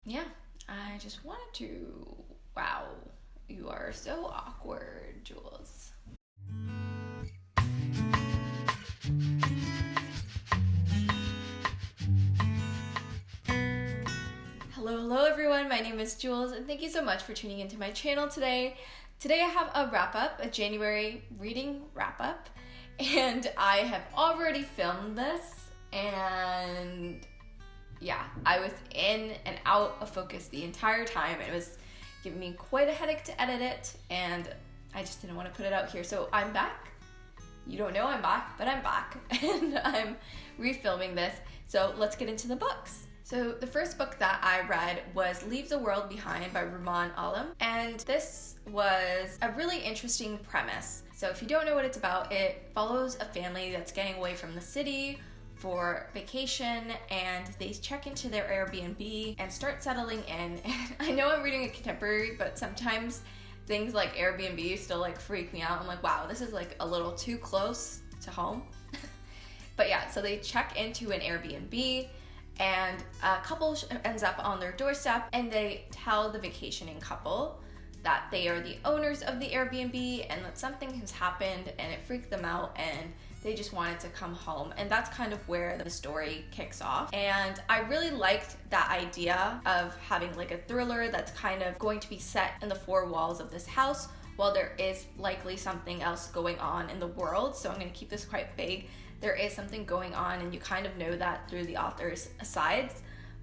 yeah, I just wanted to. Wow, you are so awkward, Jules. Hello everyone. My name is Jules, and thank you so much for tuning into my channel today. Today I have a wrap up, a January reading wrap up, and I have already filmed this, and yeah, I was in and out of focus the entire time. It was giving me quite a headache to edit it, and I just didn't want to put it out here. So I'm back. You don't know I'm back, but I'm back, and I'm refilming this. So let's get into the books. So the first book that I read was Leave the World Behind by Rumaan Alam, and this was a really interesting premise. So if you don't know what it's about, it follows a family that's getting away from the city for vacation, and they check into their Airbnb and start settling in. And I know I'm reading a contemporary, but sometimes things like Airbnb still like freak me out. I'm like, wow, this is like a little too close to home. But yeah, so they check into an Airbnb, and a couple ends up on their doorstep, and they tell the vacationing couple that they are the owners of the Airbnb and that something has happened and it freaked them out and they just wanted to come home. And that's kind of where the story kicks off. And I really liked that idea of having like a thriller that's kind of going to be set in the four walls of this house while there is likely something else going on in the world. So I'm going to keep this quite vague. There is something going on, and you kind of know that through the author's asides,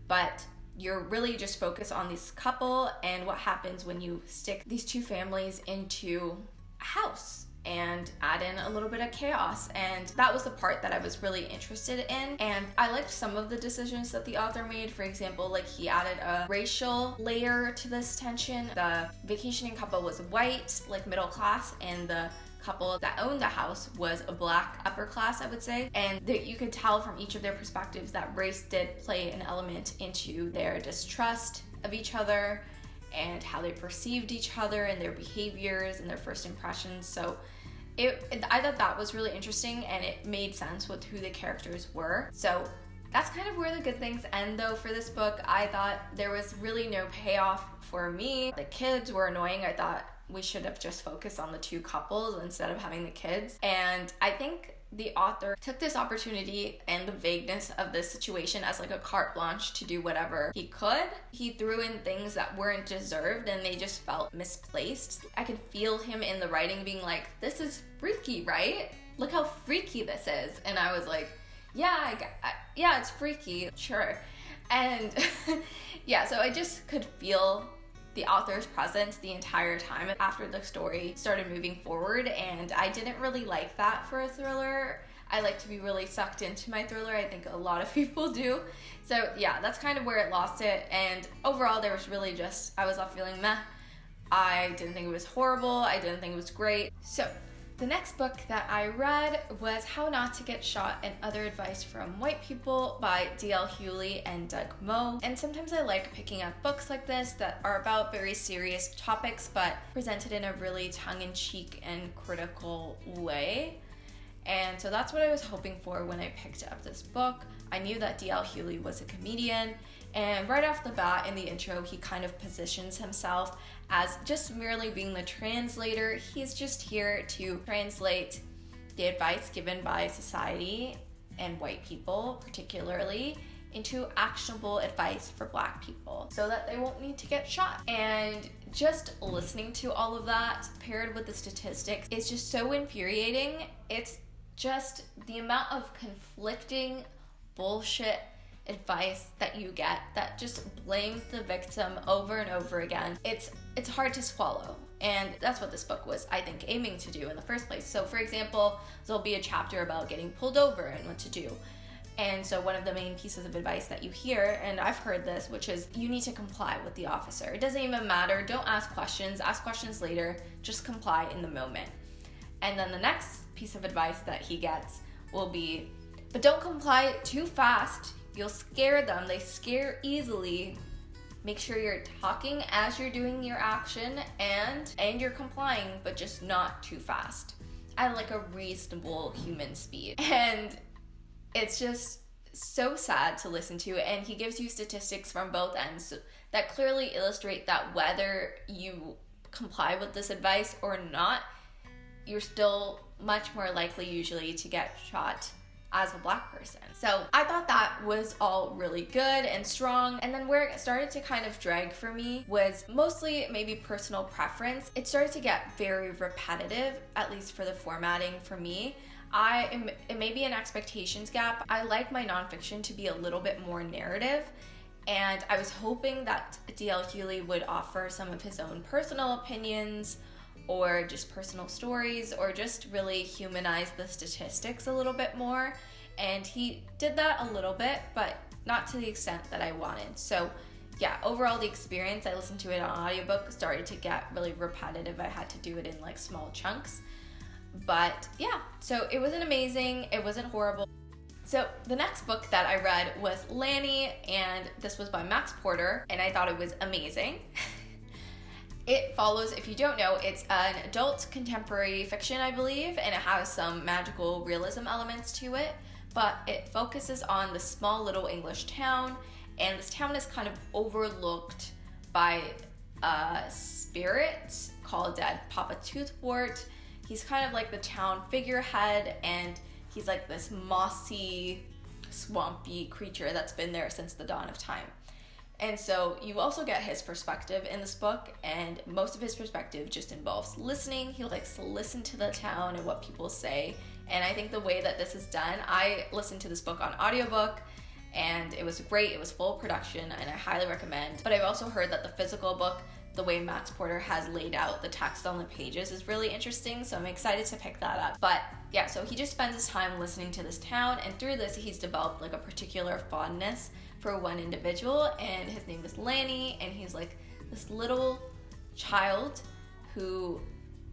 but you're really just focused on this couple and what happens when you stick these two families into a house and add in a little bit of chaos. And that was the part that I was really interested in. And I liked some of the decisions that the author made. For example, like he added a racial layer to this tension. The vacationing couple was white, like middle class, and the couple that owned the house was a black upper class, I would say. And that you could tell from each of their perspectives that race did play an element into their distrust of each other and how they perceived each other and their behaviors and their first impressions. So I thought that was really interesting, and it made sense with who the characters were. So that's kind of where the good things end, though. For this book, I thought there was really no payoff for me. The kids were annoying. I thought we should have just focused on the two couples instead of having the kids. And I think the author took this opportunity and the vagueness of this situation as like a carte blanche to do whatever he could. He threw in things that weren't deserved and they just felt misplaced. I could feel him in the writing being like, this is freaky, right? Look how freaky this is. And I was like, yeah, yeah, it's freaky, sure. And yeah, so I just could feel the author's presence the entire time after the story started moving forward, and I didn't really like that for a thriller. I like to be really sucked into my thriller. I think a lot of people do. So yeah, that's kind of where it lost it, and overall there was really just, I was left feeling meh. I didn't think it was horrible. I didn't think it was great. So the next book that I read was How Not to Get Shot and Other Advice from White People by D.L. Hewley and Doug Moe. And sometimes I like picking up books like this that are about very serious topics but presented in a really tongue-in-cheek and critical way. And so that's what I was hoping for when I picked up this book. I knew that D.L. Hewley was a comedian, and right off the bat in the intro, he kind of positions himself as just merely being the translator. He's just here to translate the advice given by society and white people particularly into actionable advice for Black people so that they won't need to get shot. And just listening to all of that paired with the statistics is just so infuriating. It's just the amount of conflicting bullshit advice that you get that just blames the victim over and over again. It's hard to swallow, and that's what this book was, I think, aiming to do in the first place. So for example, there'll be a chapter about getting pulled over and what to do. And so one of the main pieces of advice that you hear, and I've heard this, which is you need to comply with the officer. It doesn't even matter. Don't ask questions later. Just comply in the moment. And then the next piece of advice that he gets will be, but don't comply too fast. You'll scare them. They scare easily. Make sure you're talking as you're doing your action and you're complying, but just not too fast. At like a reasonable human speed. And it's just so sad to listen to, and he gives you statistics from both ends that clearly illustrate that whether you comply with this advice or not, you're still much more likely usually to get shot as a Black person. So I thought that was all really good and strong. And then where it started to kind of drag for me was mostly maybe personal preference. It started to get very repetitive, at least for the formatting for me. It may be an expectations gap. I like my nonfiction to be a little bit more narrative, and I was hoping that D.L. Hughley would offer some of his own personal opinions or just personal stories, or just really humanize the statistics a little bit more. And he did that a little bit, but not to the extent that I wanted. So yeah, overall the experience, I listened to it on audiobook, started to get really repetitive. I had to do it in like small chunks. But yeah, so it wasn't amazing, it wasn't horrible. So the next book that I read was Lanny, and this was by Max Porter, and I thought it was amazing. It follows, if you don't know, it's an adult contemporary fiction, I believe, and it has some magical realism elements to it, but it focuses on the small little English town, and this town is kind of overlooked by a spirit called Dead Papa Toothwort. He's kind of like the town figurehead, and he's like this mossy, swampy creature that's been there since the dawn of time. And so you also get his perspective in this book, and most of his perspective just involves listening. He likes to listen to the town and what people say. And I think the way that this is done, I listened to this book on audiobook, and it was great. It was full production, and I highly recommend. But I've also heard that the physical book, the way Max Porter has laid out the text on the pages, is really interesting, so I'm excited to pick that up. But yeah, so he just spends his time listening to this town, and through this he's developed like a particular fondness for one individual, and his name is Lanny, and he's like this little child who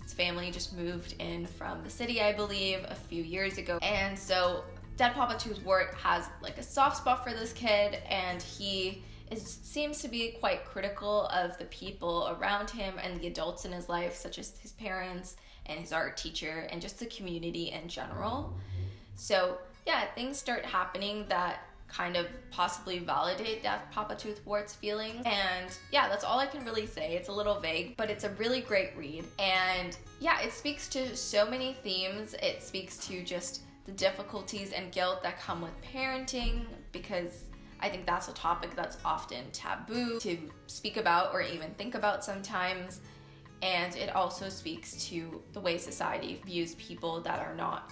his family just moved in from the city, I believe, a few years ago. And so Dead Papa Toothwort has like a soft spot for this kid, and he seems to be quite critical of the people around him and the adults in his life, such as his parents and his art teacher and just the community in general. So yeah, things start happening that kind of possibly validate that Papa Toothwort's feelings. And yeah, that's all I can really say. It's a little vague, but it's a really great read. And yeah, it speaks to so many themes. It speaks to just the difficulties and guilt that come with parenting, because I think that's a topic that's often taboo to speak about or even think about sometimes. And it also speaks to the way society views people that are not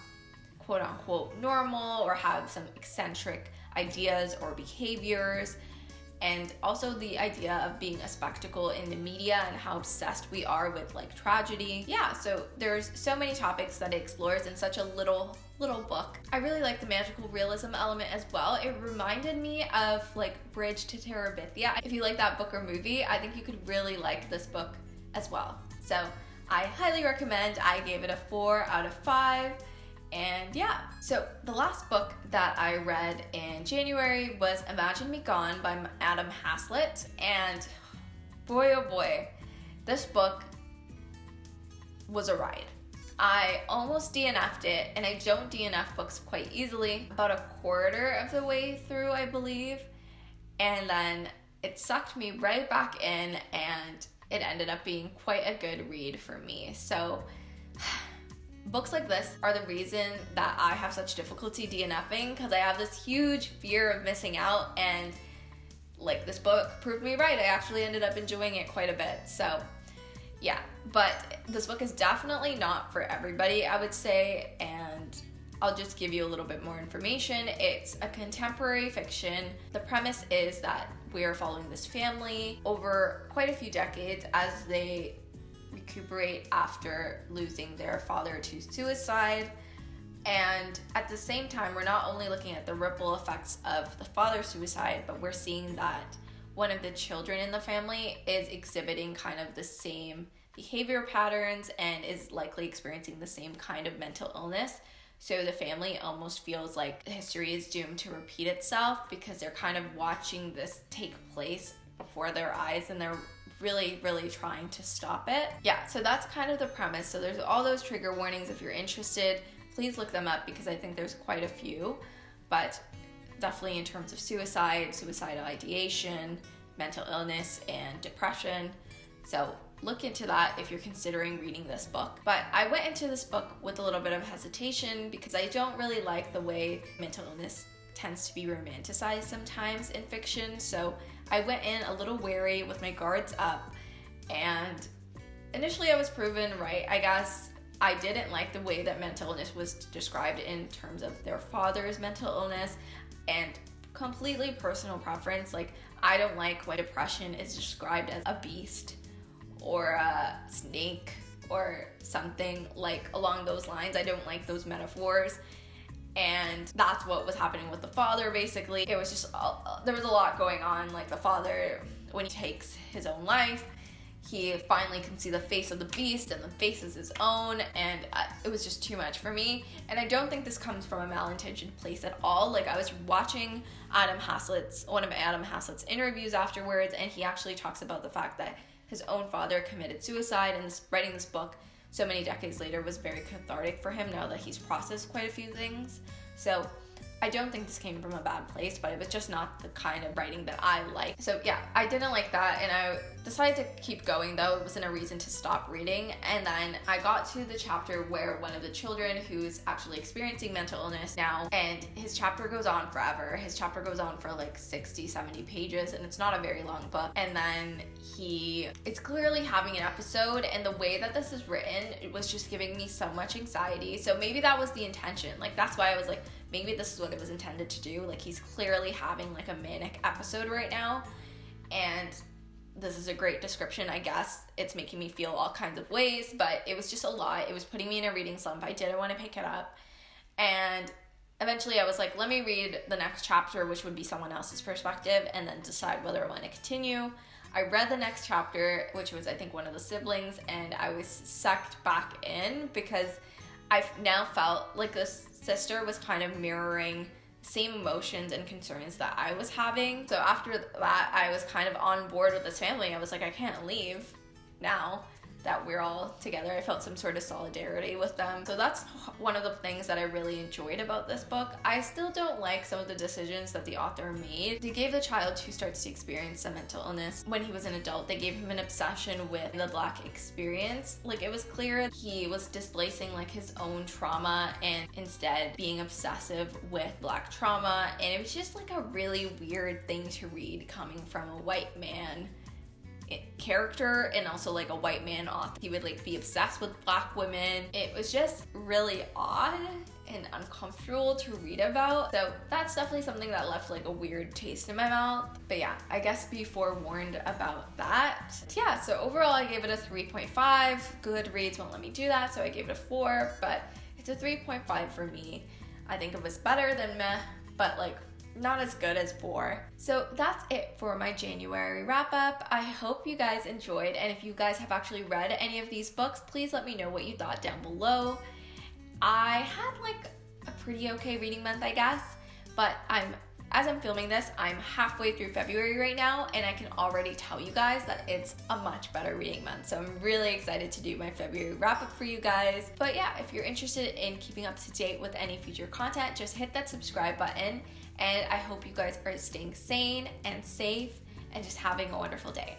quote unquote normal or have some eccentric ideas or behaviors, and also the idea of being a spectacle in the media and how obsessed we are with like tragedy. Yeah, so there's so many topics that it explores in such a little book. I really like the magical realism element as well. It reminded me of like Bridge to Terabithia. If you like that book or movie, I think you could really like this book as well. So I highly recommend. I gave it a 4 out of 5. And yeah, so the last book that I read in January was Imagine Me Gone by Adam Haslett, and boy oh boy, this book was a ride. I almost DNF'd it, and I don't DNF books quite easily. About a quarter of the way through, I believe, and then it sucked me right back in, and it ended up being quite a good read for me. So books like this are the reason that I have such difficulty DNFing, because I have this huge fear of missing out, and like this book proved me right. I actually ended up enjoying it quite a bit. So yeah, but this book is definitely not for everybody, I would say, and I'll just give you a little bit more information. It's a contemporary fiction. The premise is that we are following this family over quite a few decades as they recuperate after losing their father to suicide. And at the same time, we're not only looking at the ripple effects of the father's suicide, but we're seeing that one of the children in the family is exhibiting kind of the same behavior patterns and is likely experiencing the same kind of mental illness. So the family almost feels like history is doomed to repeat itself, because they're kind of watching this take place before their eyes, and they're really trying to stop it. Yeah, so that's kind of the premise. So there's all those trigger warnings. If you're interested, please look them up, because I think there's quite a few. But definitely in terms of suicide, suicidal ideation, mental illness, and depression. So look into that if you're considering reading this book. But I went into this book with a little bit of hesitation because I don't really like the way mental illness tends to be romanticized sometimes in fiction. So I went in a little wary with my guards up, and initially I was proven right, I guess. I didn't like the way that mental illness was described in terms of their father's mental illness, and completely personal preference. Like, I don't like when depression is described as a beast or a snake or something like along those lines. I don't like those metaphors. And that's what was happening with the father, basically. It was just, there was a lot going on. Like, the father, when he takes his own life, he finally can see the face of the beast, and the face is his own, and it was just too much for me. And I don't think this comes from a malintentioned place at all. Like, I was watching one of Adam Haslett's interviews afterwards, and he actually talks about the fact that his own father committed suicide, and writing this book so many decades later was very cathartic for him now that he's processed quite a few things. So I don't think this came from a bad place, but it was just not the kind of writing that I like. So yeah, I didn't like that, and I decided to keep going, though it wasn't a reason to stop reading. And then I got to the chapter where one of the children who's actually experiencing mental illness now, and his chapter goes on forever. His chapter goes on for like 60, 70 pages, and it's not a very long book. And then it's clearly having an episode, and the way that this is written, it was just giving me so much anxiety. So maybe that was the intention. Like, that's why I was like, maybe this is what it was intended to do. Like, he's clearly having like a manic episode right now, and this is a great description, I guess. It's making me feel all kinds of ways, but it was just a lot. It was putting me in a reading slump. I didn't want to pick it up, and eventually I was like, let me read the next chapter, which would be someone else's perspective, and then decide whether I want to continue. I read the next chapter, which was, I think, one of the siblings, and I was sucked back in because I now felt like this sister was kind of mirroring the same emotions and concerns that I was having. So after that, I was kind of on board with this family. I was like, I can't leave now that we're all together. I felt some sort of solidarity with them. So that's one of the things that I really enjoyed about this book. I still don't like some of the decisions that the author made. They gave the child who starts to experience some mental illness, when he was an adult, they gave him an obsession with the Black experience. Like, it was clear he was displacing like his own trauma and instead being obsessive with Black trauma. And it was just like a really weird thing to read coming from a white man character, and also like a white man author. He would like be obsessed with Black women. It was just really odd and uncomfortable to read about. So that's definitely something that left like a weird taste in my mouth. But yeah, I guess be forewarned about that. Yeah, so overall I gave it a 3.5. Goodreads won't let me do that, so I gave it a 4, but it's a 3.5 for me. I think it was better than meh, but like not as good as 4. So that's it for my January wrap up. I hope you guys enjoyed, and if you guys have actually read any of these books, please let me know what you thought down below. I had like a pretty okay reading month, I guess, but as I'm filming this, I'm halfway through February right now, and I can already tell you guys that it's a much better reading month. So I'm really excited to do my February wrap up for you guys. But yeah, if you're interested in keeping up to date with any future content, just hit that subscribe button. And I hope you guys are staying sane and safe and just having a wonderful day.